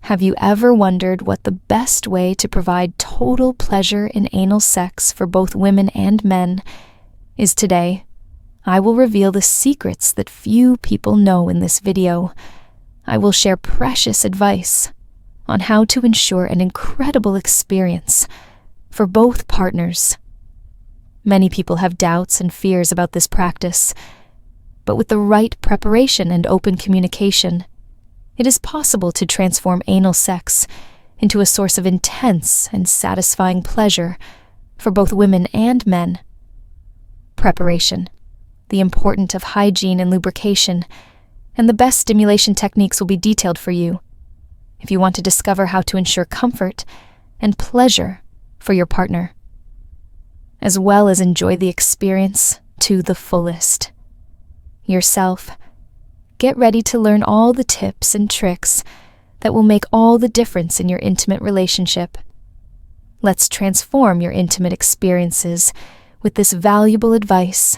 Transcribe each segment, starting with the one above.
Have you ever wondered what the best way to provide total pleasure in anal sex for both women and men is? Today, I will reveal the secrets that few people know in this video. I will share precious advice on how to ensure an incredible experience for both partners. Many people have doubts and fears about this practice, but with the right preparation and open communication, it is possible to transform anal sex into a source of intense and satisfying pleasure for both women and men. Preparation, the importance of hygiene and lubrication, and the best stimulation techniques will be detailed for you if you want to discover how to ensure comfort and pleasure for your partner, as well as enjoy the experience to the fullest. Yourself, get ready to learn all the tips and tricks that will make all the difference in your intimate relationship. Let's transform your intimate experiences with this valuable advice.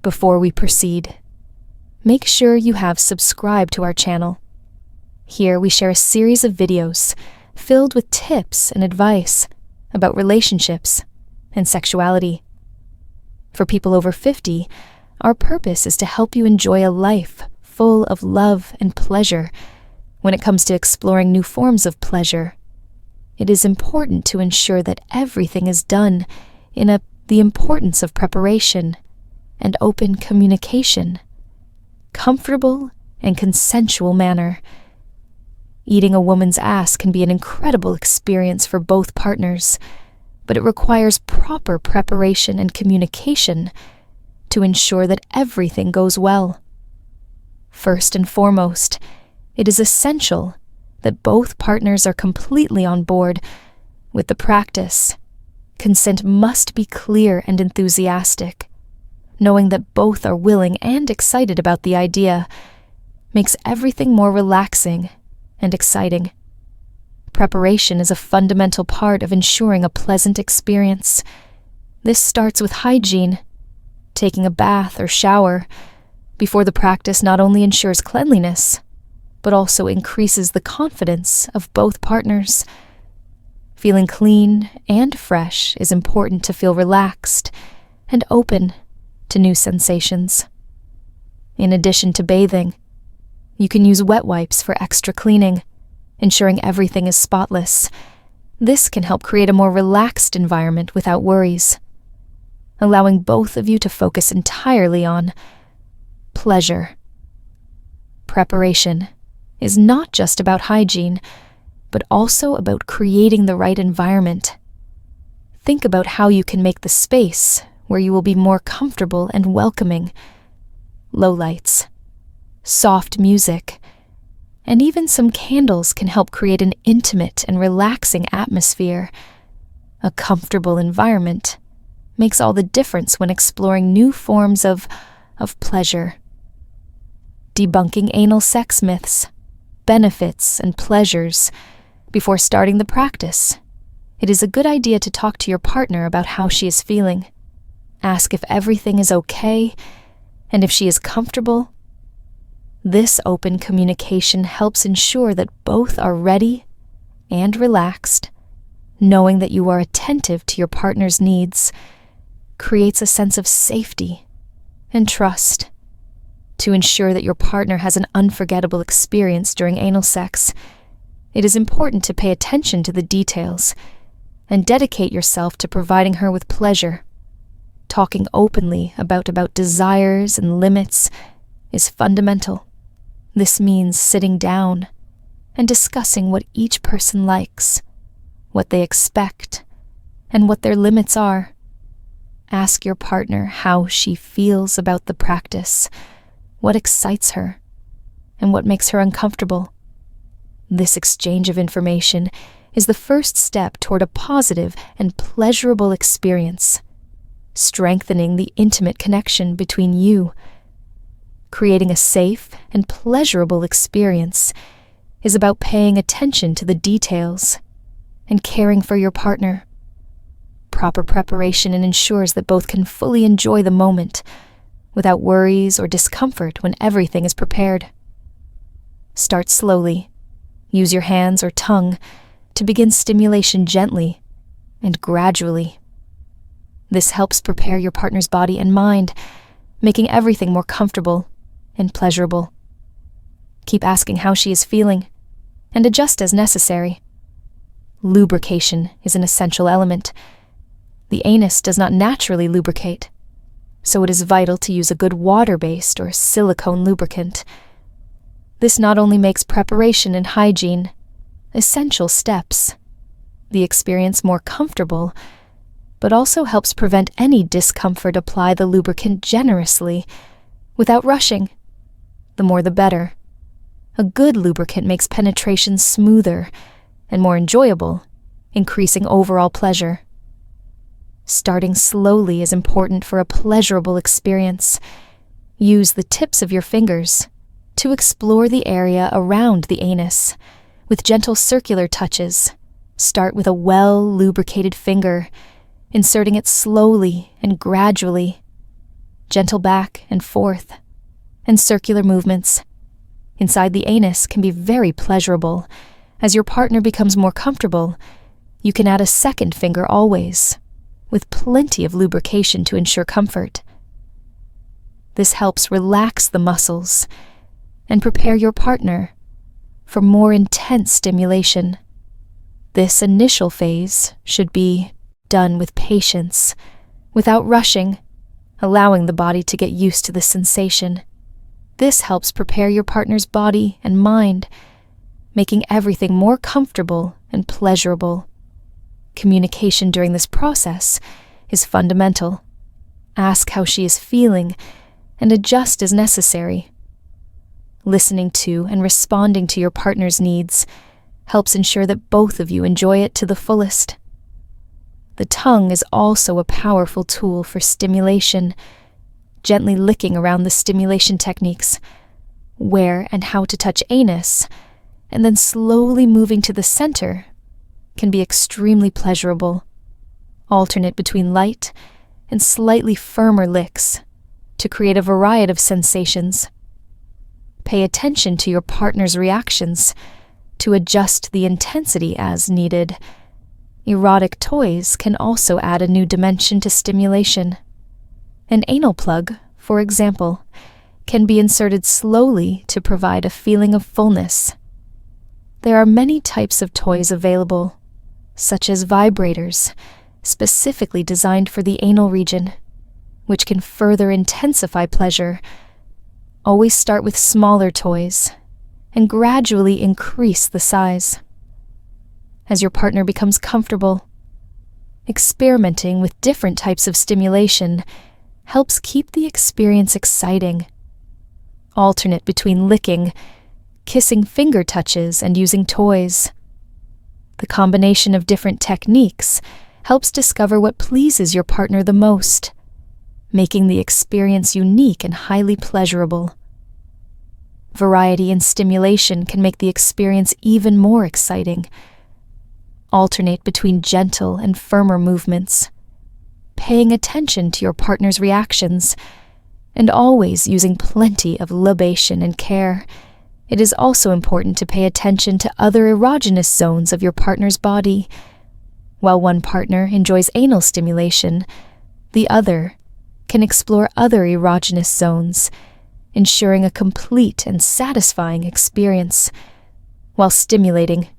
Before we proceed, make sure you have subscribed to our channel. Here we share a series of videos filled with tips and advice about relationships and sexuality. For people over 50, our purpose is to help you enjoy a life full of love and pleasure. When it comes to exploring new forms of pleasure, it is important to ensure that everything is done in the importance of preparation and open communication, comfortable and consensual manner. Eating a woman's ass can be an incredible experience for both partners, but it requires proper preparation and communication to ensure that everything goes well. First and foremost, it is essential that both partners are completely on board with the practice. Consent must be clear and enthusiastic. Knowing that both are willing and excited about the idea makes everything more relaxing and exciting. Preparation is a fundamental part of ensuring a pleasant experience. This starts with hygiene. Taking a bath or shower before the practice not only ensures cleanliness, but also increases the confidence of both partners. Feeling clean and fresh is important to feel relaxed and open to new sensations. In addition to bathing, you can use wet wipes for extra cleaning, ensuring everything is spotless. This can help create a more relaxed environment without worries, allowing both of you to focus entirely on pleasure. Preparation is not just about hygiene, but also about creating the right environment. Think about how you can make the space where you will be more comfortable and welcoming. Low lights, soft music, and even some candles can help create an intimate and relaxing atmosphere. A comfortable environment makes all the difference when exploring new forms of pleasure. Debunking anal sex myths, benefits, and pleasures. Before starting the practice, it is a good idea to talk to your partner about how she is feeling. Ask if everything is okay and if she is comfortable. This open communication helps ensure that both are ready and relaxed. Knowing that you are attentive to your partner's needs creates a sense of safety and trust. To ensure that your partner has an unforgettable experience during anal sex, it is important to pay attention to the details and dedicate yourself to providing her with pleasure. Talking openly about desires and limits is fundamental. This means sitting down and discussing what each person likes, what they expect, and what their limits are. Ask your partner how she feels about the practice, what excites her, and what makes her uncomfortable. This exchange of information is the first step toward a positive and pleasurable experience, strengthening the intimate connection between you. Creating a safe and pleasurable experience is about paying attention to the details and caring for your partner. Proper preparation ensures that both can fully enjoy the moment without worries or discomfort when everything is prepared. Start slowly, Use your hands or tongue to begin stimulation gently and gradually. This helps prepare your partner's body and mind, making everything more comfortable and pleasurable. Keep asking how she is feeling and adjust as necessary. Lubrication is an essential element. The anus does not naturally lubricate, so it is vital to use a good water-based or silicone lubricant. This not only makes preparation and hygiene, essential steps, the experience more comfortable, but also helps prevent any discomfort. Apply the lubricant generously, without rushing. The more the better. A good lubricant makes penetration smoother and more enjoyable, increasing overall pleasure. Starting slowly is important for a pleasurable experience. Use the tips of your fingers to explore the area around the anus with gentle circular touches. Start with a well-lubricated finger, inserting it slowly and gradually. Gentle back and forth, and circular movements inside the anus can be very pleasurable. As your partner becomes more comfortable, you can add a second finger always, with plenty of lubrication to ensure comfort. This helps relax the muscles and prepare your partner for more intense stimulation. This initial phase should be done with patience, without rushing, allowing the body to get used to the sensation. This helps prepare your partner's body and mind, making everything more comfortable and pleasurable. Communication during this process is fundamental. Ask how she is feeling and adjust as necessary. Listening to and responding to your partner's needs helps ensure that both of you enjoy it to the fullest. The tongue is also a powerful tool for stimulation. Gently licking around the stimulation techniques, where and how to touch anus, and then slowly moving to the center can be extremely pleasurable. Alternate between light and slightly firmer licks to create a variety of sensations. Pay attention to your partner's reactions to adjust the intensity as needed. Erotic toys can also add a new dimension to stimulation. An anal plug, for example, can be inserted slowly to provide a feeling of fullness. There are many types of toys available, such as vibrators, specifically designed for the anal region, which can further intensify pleasure. Always start with smaller toys and gradually increase the size. As your partner becomes comfortable, experimenting with different types of stimulation helps keep the experience exciting. Alternate between licking, kissing finger touches, and using toys. The combination of different techniques helps discover what pleases your partner the most, making the experience unique and highly pleasurable. Variety in stimulation can make the experience even more exciting. Alternate between gentle and firmer movements, paying attention to your partner's reactions, and always using plenty of libation and care. It is also important to pay attention to other erogenous zones of your partner's body. While one partner enjoys anal stimulation, the other can explore other erogenous zones, ensuring a complete and satisfying experience while stimulating.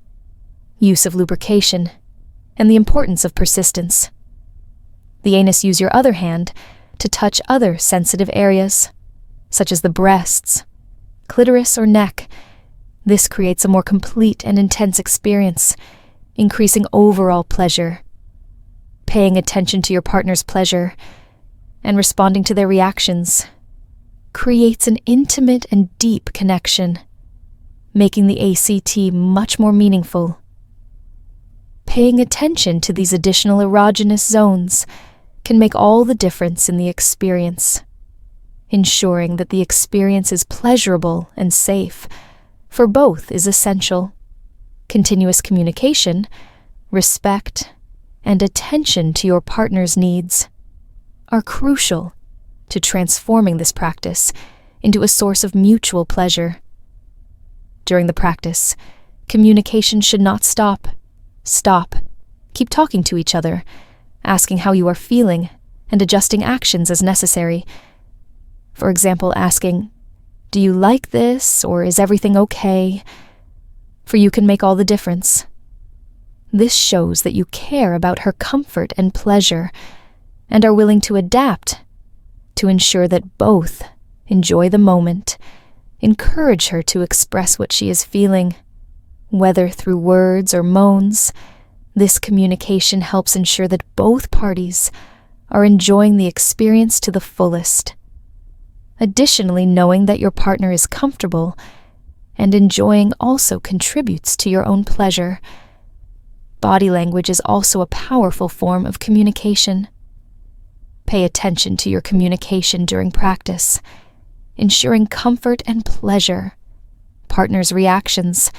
Use of lubrication, and the importance of persistence. The anus use your other hand to touch other sensitive areas, such as the breasts, clitoris, or neck. This creates a more complete and intense experience, increasing overall pleasure. Paying attention to your partner's pleasure and responding to their reactions creates an intimate and deep connection, making the ACT much more meaningful. Paying attention to these additional erogenous zones can make all the difference in the experience. Ensuring that the experience is pleasurable and safe for both is essential. Continuous communication, respect, and attention to your partner's needs are crucial to transforming this practice into a source of mutual pleasure. During the practice, Communication should not stop. Stop. Keep talking to each other, asking how you are feeling, and adjusting actions as necessary. For example, asking, "Do you like this?" or "Is everything okay?" For you can make all the difference. This shows that you care about her comfort and pleasure, and are willing to adapt to ensure that both enjoy the moment. Encourage her to express what she is feeling, whether through words or moans. This communication helps ensure that both parties are enjoying the experience to the fullest. Additionally, knowing that your partner is comfortable and enjoying also contributes to your own pleasure. Body language is also a powerful form of communication. Pay attention to your communication during practice, ensuring comfort and pleasure. Partners' reactions,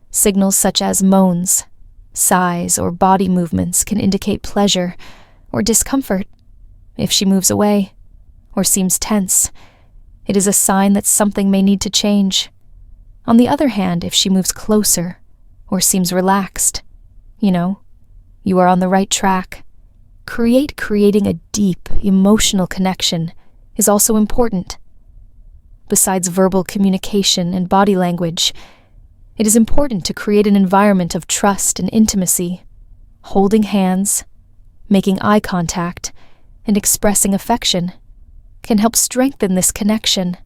signals such as moans, sighs, or body movements can indicate pleasure or discomfort. If she moves away or seems tense, it is a sign that something may need to change. On the other hand, if she moves closer or seems relaxed, you are on the right track. Creating a deep, emotional connection is also important. Besides verbal communication and body language, it is important to create an environment of trust and intimacy. Holding hands, making eye contact, and expressing affection can help strengthen this connection.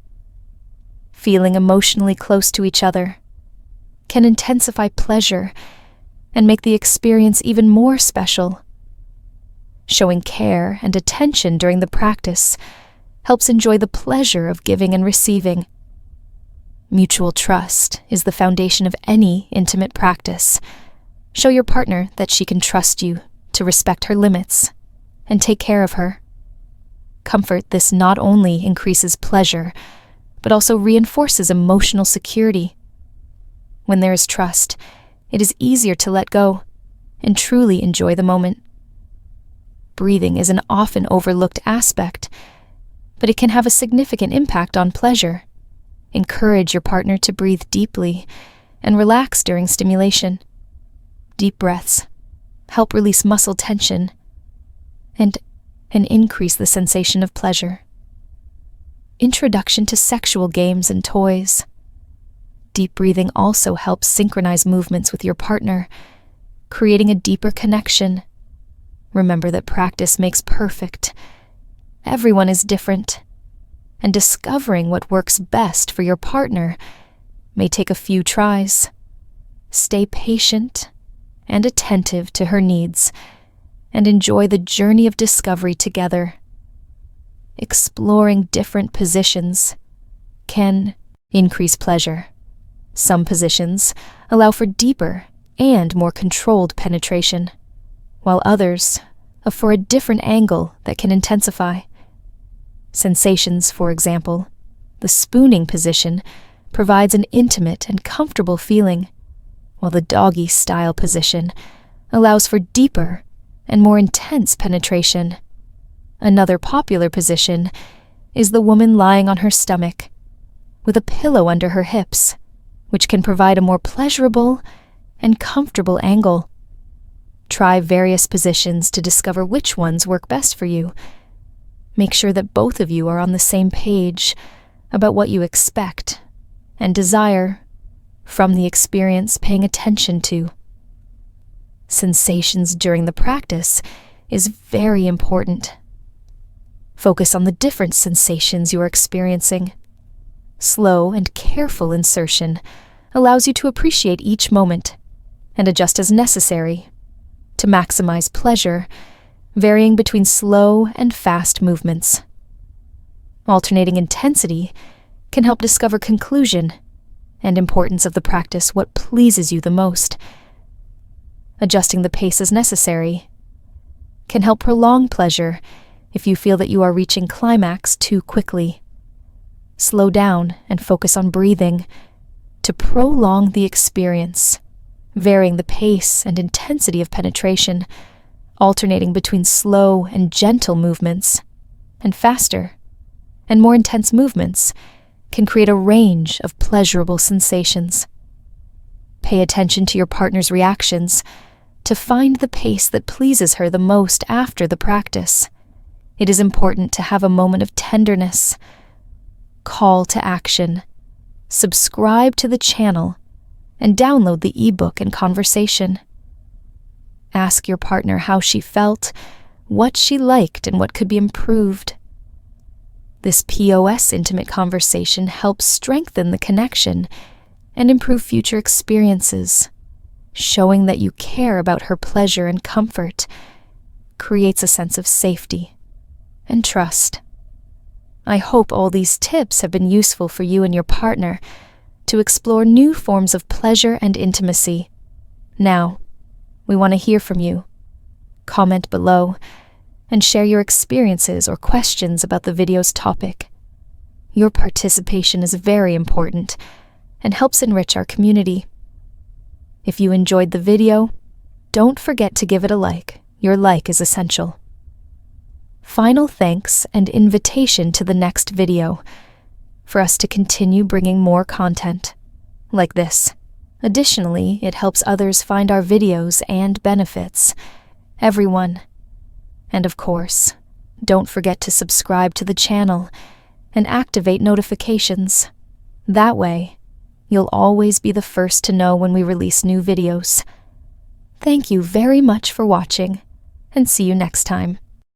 Feeling emotionally close to each other can intensify pleasure and make the experience even more special. Showing care and attention during the practice helps enjoy the pleasure of giving and receiving. Mutual trust is the foundation of any intimate practice. Show your partner that she can trust you to respect her limits and take care of her. Comfort this not only increases pleasure, but also reinforces emotional security. When there is trust, it is easier to let go and truly enjoy the moment. Breathing is an often overlooked aspect, but it can have a significant impact on pleasure. Encourage your partner to breathe deeply and relax during stimulation. Deep breaths help release muscle tension and increase the sensation of pleasure. Introduction to sexual games and toys. Deep breathing also helps synchronize movements with your partner, creating a deeper connection. Remember that practice makes perfect. Everyone is different, and discovering what works best for your partner may take a few tries. Stay patient and attentive to her needs, and enjoy the journey of discovery together. Exploring different positions can increase pleasure. Some positions allow for deeper and more controlled penetration, while others for a different angle that can intensify. Sensations, for example, the spooning position provides an intimate and comfortable feeling, while the doggy-style position allows for deeper and more intense penetration. Another popular position is the woman lying on her stomach, with a pillow under her hips, which can provide a more pleasurable and comfortable angle. Try various positions to discover which ones work best for you. Make sure that both of you are on the same page about what you expect and desire from the experience, paying attention to. Sensations during the practice is very important. Focus on the different sensations you are experiencing. Slow and careful insertion allows you to appreciate each moment and adjust as necessary to maximize pleasure, varying between slow and fast movements. Alternating intensity can help discover conclusion and importance of the practice, what pleases you the most. Adjusting the pace as necessary can help prolong pleasure if you feel that you are reaching climax too quickly. Slow down and focus on breathing to prolong the experience, varying the pace and intensity of penetration, alternating between slow and gentle movements, and faster and more intense movements can create a range of pleasurable sensations. Pay attention to your partner's reactions to find the pace that pleases her the most after the practice. It is important to have a moment of tenderness. Call to action. Subscribe to the channel and download the ebook and conversation. Ask your partner how she felt, what she liked, and what could be improved. This POS intimate conversation helps strengthen the connection and improve future experiences. Showing that you care about her pleasure and comfort creates a sense of safety and trust. I hope all these tips have been useful for you and your partner to explore new forms of pleasure and intimacy. Now, we want to hear from you. Comment below and share your experiences or questions about the video's topic. Your participation is very important and helps enrich our community. If you enjoyed the video, don't forget to give it a like. Your like is essential. Final thanks and invitation to the next video for us to continue bringing more content like this. Additionally, it helps others find our videos and benefits everyone. And of course, don't forget to subscribe to the channel and activate notifications. That way, you'll always be the first to know when we release new videos. Thank you very much for watching, and see you next time.